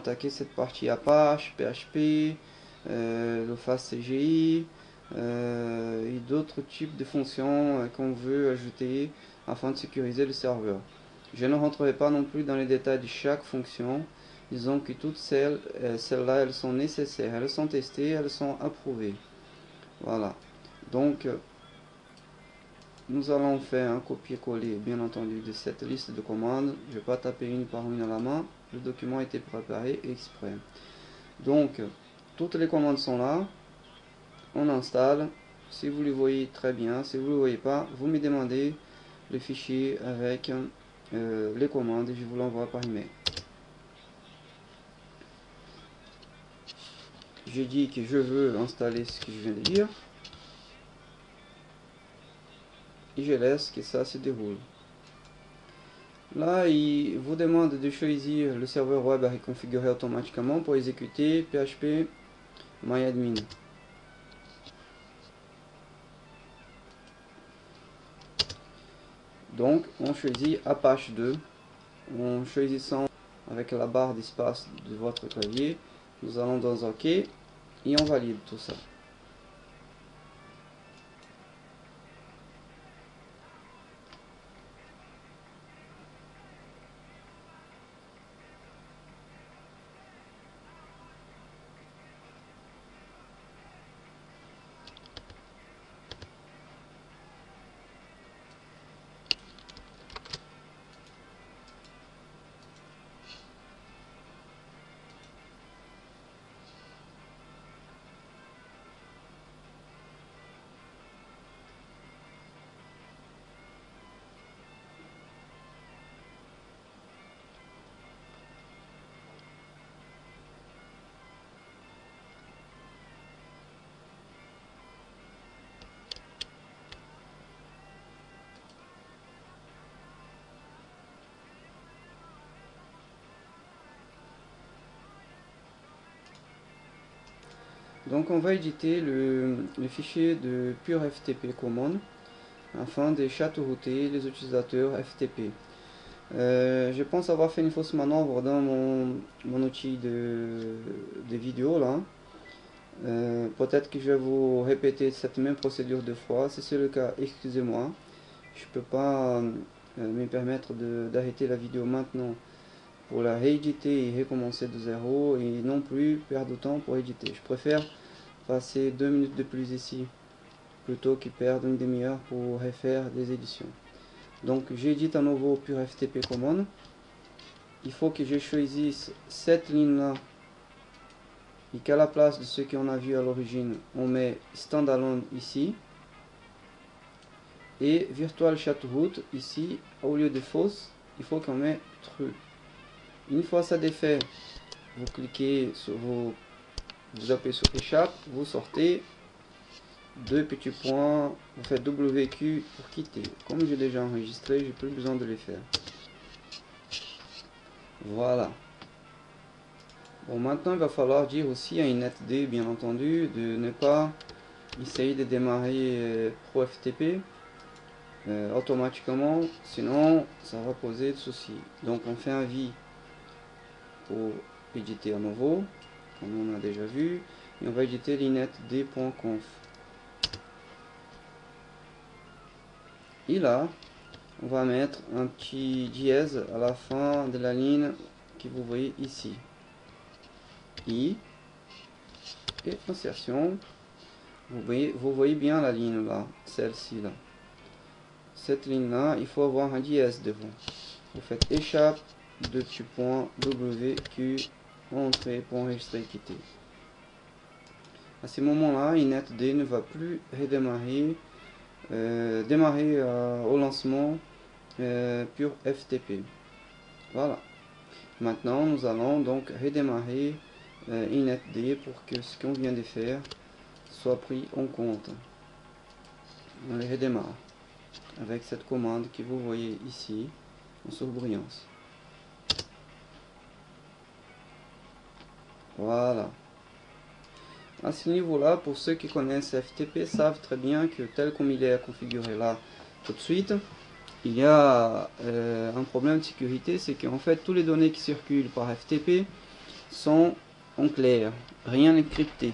attaquer cette partie Apache, PHP, le FastCGI et d'autres types de fonctions qu'on veut ajouter afin de sécuriser le serveur. Je ne rentrerai pas non plus dans les détails de chaque fonction. Disons que toutes celles-là, elles sont nécessaires, elles sont testées, elles sont approuvées. Voilà. Donc, nous allons faire un copier-coller, bien entendu, de cette liste de commandes. Je ne vais pas taper une par une à la main. Le document a été préparé exprès. Donc, toutes les commandes sont là. On installe. Si vous les voyez, très bien. Si vous ne le voyez pas, vous me demandez le fichier avec les commandes et je vous l'envoie par email. J'ai dit que je veux installer ce que je viens de dire et je laisse que ça se déroule. Là, il vous demande de choisir le serveur web à reconfigurer automatiquement pour exécuter PHP MyAdmin. Donc, on choisit Apache 2. En choisissant avec la barre d'espace de votre clavier, nous allons dans OK et on valide tout ça. Donc on va éditer le fichier de pure FTP common afin de chatrouter les utilisateurs FTP. Je pense avoir fait une fausse manœuvre dans mon outil de vidéo là. Peut-être que je vais vous répéter cette même procédure deux fois. Si c'est le cas, excusez-moi. Je peux pas me permettre d'arrêter la vidéo maintenant pour la rééditer et recommencer de zéro, et non plus perdre de temps pour éditer. Je préfère passer 2 minutes de plus ici plutôt que perdre une demi-heure pour refaire des éditions. Donc j'édite à nouveau pure FTP common. Il faut que je choisisse cette ligne là et qu'à la place de ce qu'on a vu à l'origine, on met standalone ici et virtual chatroot ici. Au lieu de false, il faut qu'on mette true. Une fois ça défait, vous cliquez sur vous appuyez sur échappe, vous sortez, 2 petits points, vous faites WQ pour quitter. Comme j'ai déjà enregistré, j'ai plus besoin de les faire. Voilà. Bon, maintenant il va falloir dire aussi à inetd, bien entendu, de ne pas essayer de démarrer ProFTP automatiquement, sinon ça va poser de soucis. Donc on fait un V pour éditer à nouveau, comme on a déjà vu, et on va éditer l'inetd.conf. Et là, on va mettre un petit dièse à la fin de la ligne que vous voyez ici. I et insertion. Vous voyez bien la ligne là, celle-ci là. Cette ligne là, il faut avoir un dièse devant. Vous faites échappe, 2 petits points, WQ, entrée pour enregistrer et quitter. À ce moment-là, inetd ne va plus redémarrer, au lancement pure FTP. Voilà. Maintenant, nous allons donc redémarrer inetd pour que ce qu'on vient de faire soit pris en compte. On les redémarre avec cette commande que vous voyez ici en surbrillance. Voilà. À ce niveau-là, pour ceux qui connaissent FTP, savent très bien que tel comme il est configuré là tout de suite, il y a un problème de sécurité, c'est qu'en fait, toutes les données qui circulent par FTP sont en clair, rien n'est crypté.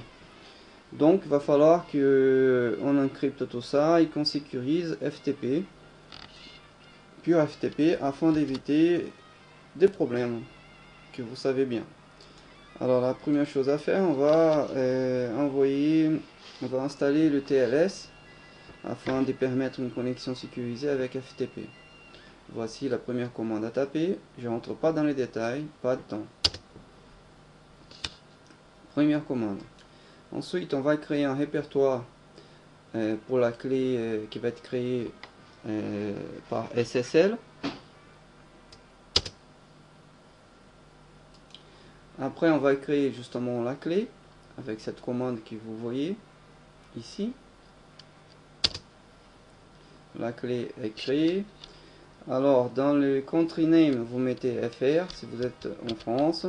Donc il va falloir qu'on encrypte tout ça et qu'on sécurise FTP, pur FTP, afin d'éviter des problèmes que vous savez bien. Alors la première chose à faire, on va installer le TLS afin de permettre une connexion sécurisée avec FTP. Voici la première commande à taper. Je rentre pas dans les détails, pas de temps. Première commande. Ensuite, on va créer un répertoire pour la clé qui va être créée par SSL. Après, on va créer justement la clé avec cette commande que vous voyez ici. La clé est créée. Alors, dans le country name, vous mettez FR si vous êtes en France.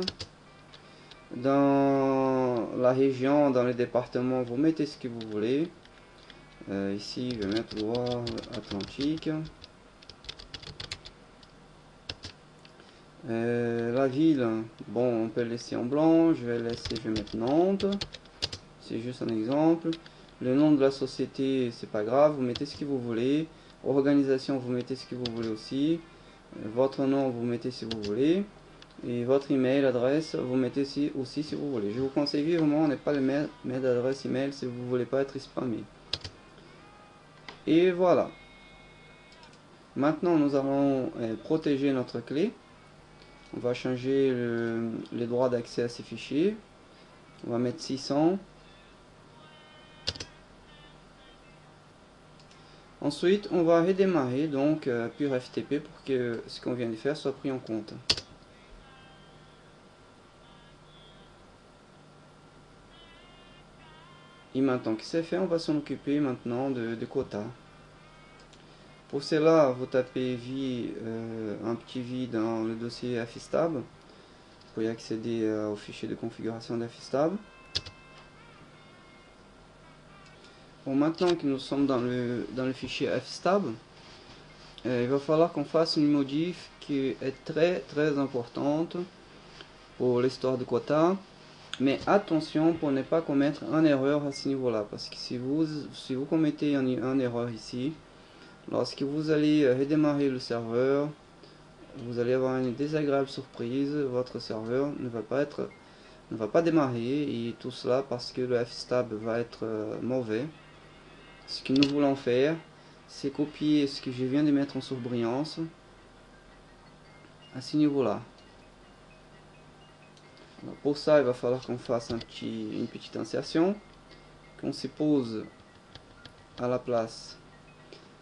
Dans la région, dans le département, vous mettez ce que vous voulez. Ici, je vais mettre Loire-Atlantique. La ville, bon, on peut laisser en blanc. Je vais mettre Nantes. C'est juste un exemple. Le nom de la société, c'est pas grave, vous mettez ce que vous voulez. Organisation, vous mettez ce que vous voulez aussi. Votre nom, vous mettez si vous voulez. Et votre email, adresse, vous mettez aussi si vous voulez. Je vous conseille vivement, n'est pas le mail d'adresse email si vous voulez pas être spammé. Et voilà. Maintenant, nous allons protéger notre clé. On va changer les droits d'accès à ces fichiers. On va mettre 600. Ensuite, on va redémarrer donc pur FTP pour que ce qu'on vient de faire soit pris en compte. Et maintenant que c'est fait, on va s'en occuper maintenant de quota. Pour cela, vous tapez un petit v dans le dossier Affistab. Vous pouvez accéder au fichier de configuration d'Affistab. Bon, maintenant que nous sommes dans le fichier Affistab, il va falloir qu'on fasse une modif qui est très importante pour l'histoire de quota. Mais attention pour ne pas commettre une erreur à ce niveau là, parce que si vous commettez une erreur ici, lorsque vous allez redémarrer le serveur, vous allez avoir une désagréable surprise. Votre serveur ne va pas démarrer, et tout cela parce que le Fstab va être mauvais. Ce que nous voulons faire, c'est copier ce que je viens de mettre en surbrillance à ce niveau là. Alors pour ça, il va falloir qu'on fasse une petite insertion, qu'on se pose à la place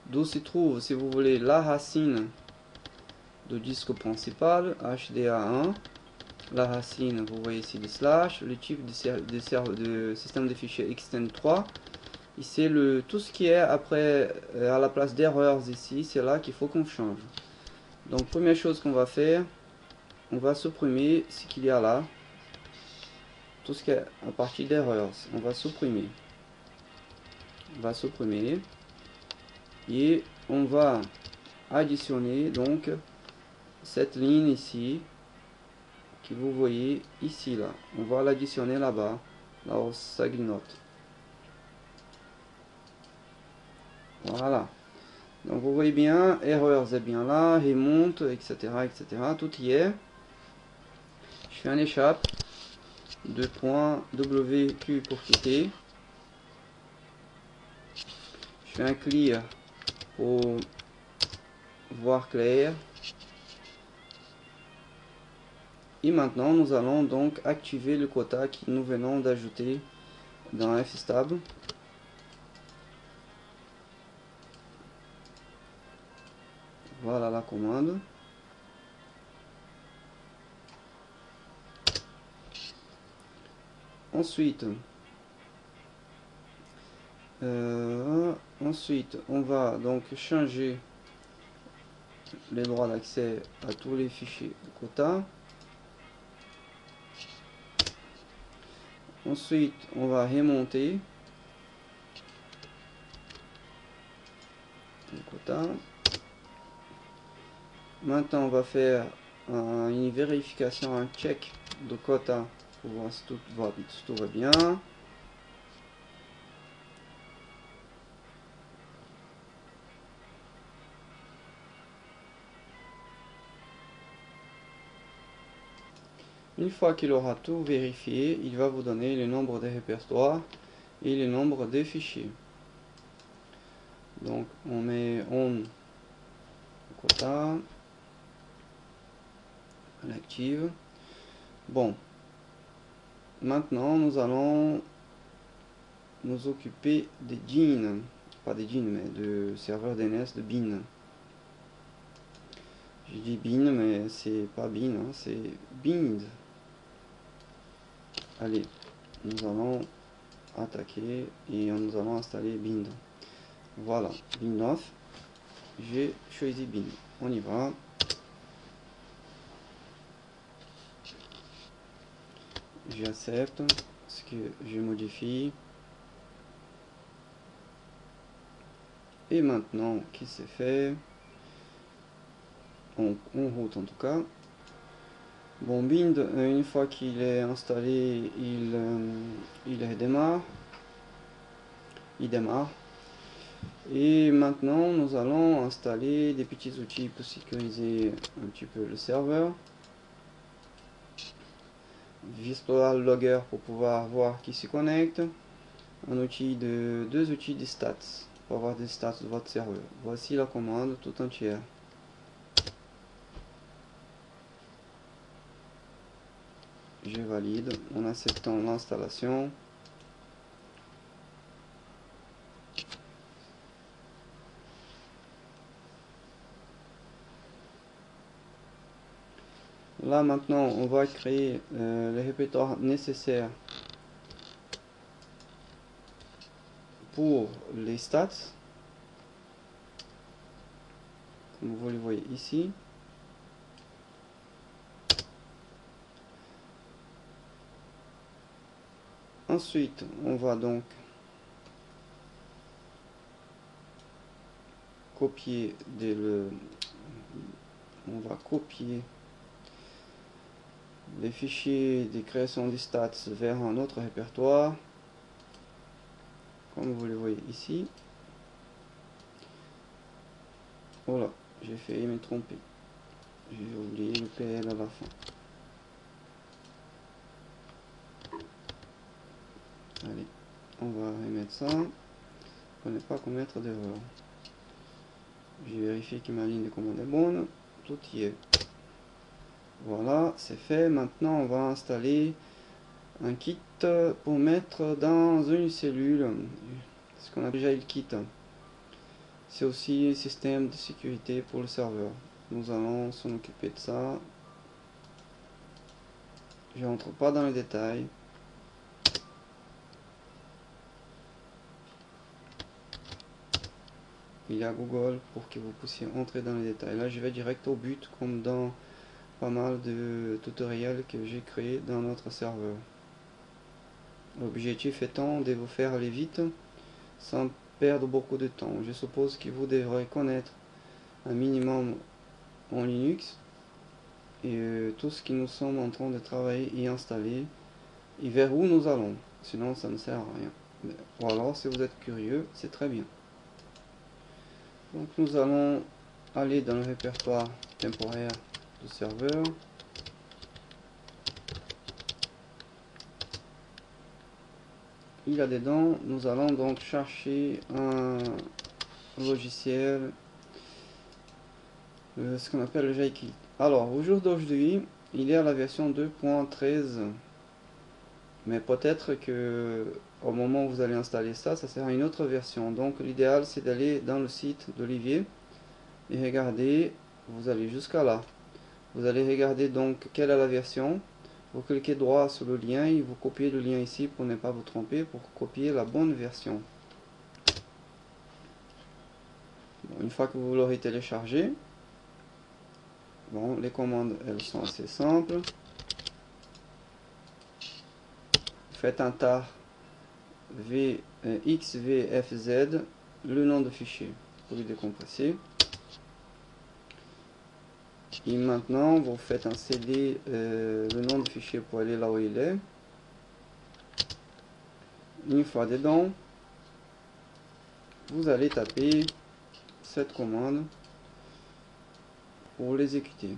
d'où se trouve, si vous voulez, la racine du disque principal, HDA1, la racine, vous voyez ici le slash, le type de système de fichiers extend3, et c'est tout ce qui est après, à la place d'erreurs ici, c'est là qu'il faut qu'on change. Donc première chose qu'on va faire, on va supprimer ce qu'il y a là. Tout ce qui est à partir d'erreurs, on va supprimer. Et on va additionner donc cette ligne ici que vous voyez ici là. On va l'additionner là-bas, là où ça grignote. Voilà. Donc vous voyez bien, erreurs est bien là, remonte, etc., tout y est. Je fais un échappe. .wq pour quitter. Je fais un clear pour voir clair. Et maintenant nous allons donc activer le quota que nous venons d'ajouter dans Fstab. Voilà la commande. Ensuite, on va donc changer les droits d'accès à tous les fichiers de quota. Ensuite, on va remonter le quota. Maintenant, on va faire une vérification, un check de quota pour voir si tout va bien. Une fois qu'il aura tout vérifié, il va vous donner le nombre de répertoires et le nombre de fichiers. Donc on met on quota, on active. Bon, maintenant nous allons nous occuper des jeans, pas des jeans mais de serveur DNS de bin. Je dis bin mais c'est pas bin, hein, c'est bind. Allez, nous allons attaquer et nous allons installer bind. Voilà, bin off. J'ai choisi bin. On y va. J'accepte ce que je modifie. Et maintenant qui c'est fait, on route en tout cas. Bon, bind, une fois qu'il est installé, il redémarre. Il démarre. Et maintenant, nous allons installer des petits outils pour sécuriser un petit peu le serveur. Visual Logger pour pouvoir voir qui se connecte. Deux outils de stats pour avoir des stats de votre serveur. Voici la commande tout entière. Je valide en acceptant l'installation. Là maintenant on va créer les répertoires nécessaires pour les stats, comme vous le voyez ici. Ensuite on va donc copier les fichiers de création des stats vers un autre répertoire, comme vous le voyez ici. Voilà, j'ai failli me tromper, j'ai oublié le PL à la fin. Allez, on va remettre ça pour ne pas commettre d'erreur. J'ai vérifié que ma ligne de commande est bonne, tout y est. Voilà, c'est fait. Maintenant on va installer un kit pour mettre dans une cellule, parce qu'on a déjà le kit. C'est aussi un système de sécurité pour le serveur. Nous allons s'en occuper de ça. Je rentre pas dans les détails. Il y a Google pour que vous puissiez entrer dans les détails. Là je vais direct au but, comme dans pas mal de tutoriels que j'ai créés dans notre serveur. L'objectif étant de vous faire aller vite sans perdre beaucoup de temps. Je suppose que vous devrez connaître un minimum en Linux et tout ce que nous sommes en train de travailler et installer et vers où nous allons. Sinon ça ne sert à rien. Ou alors si vous êtes curieux, c'est très bien. Donc nous allons aller dans le répertoire temporaire du serveur. Il y a dedans, nous allons donc chercher un logiciel, ce qu'on appelle le JKit. Alors au jour d'aujourd'hui, il est à la version 2.13, mais peut-être que au moment où vous allez installer ça, ça sera une autre version. Donc l'idéal c'est d'aller dans le site d'Olivier et regarder, vous allez jusqu'à là. Vous allez regarder donc quelle est la version. Vous cliquez droit sur le lien et vous copiez le lien ici pour ne pas vous tromper, pour copier la bonne version. Bon, une fois que vous l'aurez téléchargé, bon, les commandes elles sont assez simples. Faites un tar xvfz, le nom de fichier pour le décompresser. Et maintenant, vous faites insérer le nom du fichier pour aller là où il est. Une fois dedans, vous allez taper cette commande pour l'exécuter.